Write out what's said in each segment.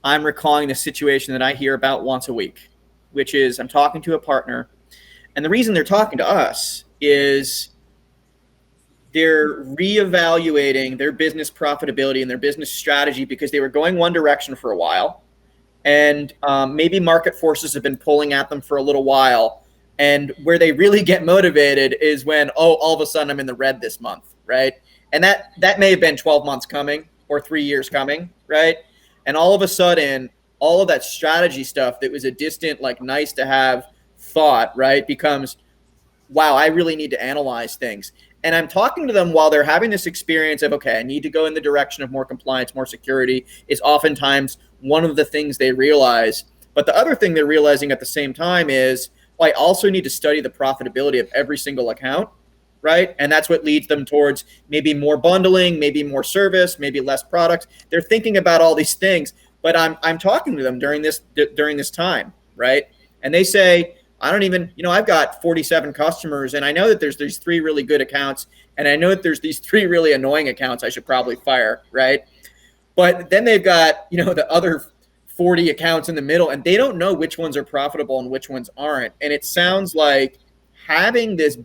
I'm recalling a situation that I hear about once a week, which is I'm talking to a partner, and the reason they're talking to us is they're reevaluating their business profitability and their business strategy because they were going one direction for a while, and maybe market forces have been pulling at them for a little while. And where they really get motivated is when, oh, all of a sudden I'm in the red this month, right? And that may have been 12 months coming or 3 years coming, right? And all of a sudden, all of that strategy stuff that was a distant, like nice to have thought, right, becomes, wow, I really need to analyze things. And I'm talking to them while they're having this experience of, okay, I need to go in the direction of more compliance, more security is oftentimes one of the things they realize. But the other thing they're realizing at the same time is, well, I also need to study the profitability of every single account, right? And that's what leads them towards maybe more bundling, maybe more service, maybe less products. They're thinking about all these things, but I'm talking to them during this time, right? And they say, I don't even, I've got 47 customers, and I know that there's these 3 really good accounts, and I know that there's these 3 really annoying accounts I should probably fire, right? But then they've got, the other 40 accounts in the middle, and they don't know which ones are profitable and which ones aren't. And it sounds like having this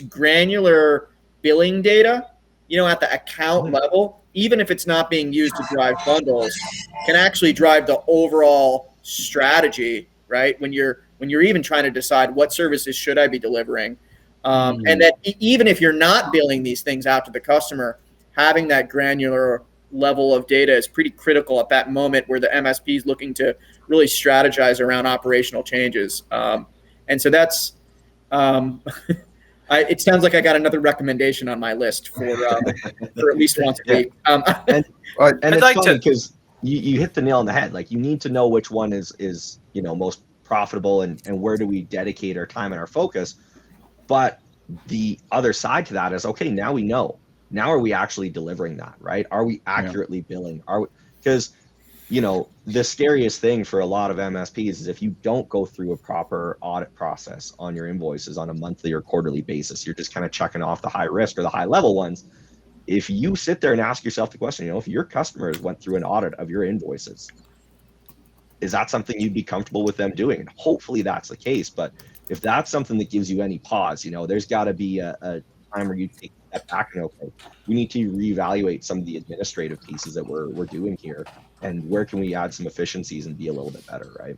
granular billing data, at the account level, even if it's not being used to drive bundles, can actually drive the overall strategy, right? When you're even trying to decide what services should I be delivering. And that even if you're not billing these things out to the customer, having that granular level of data is pretty critical at that moment where the MSP is looking to really strategize around operational changes. And so that's, it sounds like I got another recommendation on my list for at least once a week. And it's funny because you hit the nail on the head. Like, you need to know which one is most profitable and where do we dedicate our time and our focus. But the other side to that is, okay, now we know. Now are we actually delivering that, right? Are we accurately billing? Because the scariest thing for a lot of MSPs is if you don't go through a proper audit process on your invoices on a monthly or quarterly basis, you're just kind of checking off the high risk or the high level ones. If you sit there and ask yourself the question, if your customers went through an audit of your invoices, is that something you'd be comfortable with them doing? And hopefully that's the case. But if that's something that gives you any pause, there's got to be a time where you take a step back and, okay, we need to reevaluate some of the administrative pieces that we're doing here, and where can we add some efficiencies and be a little bit better, right?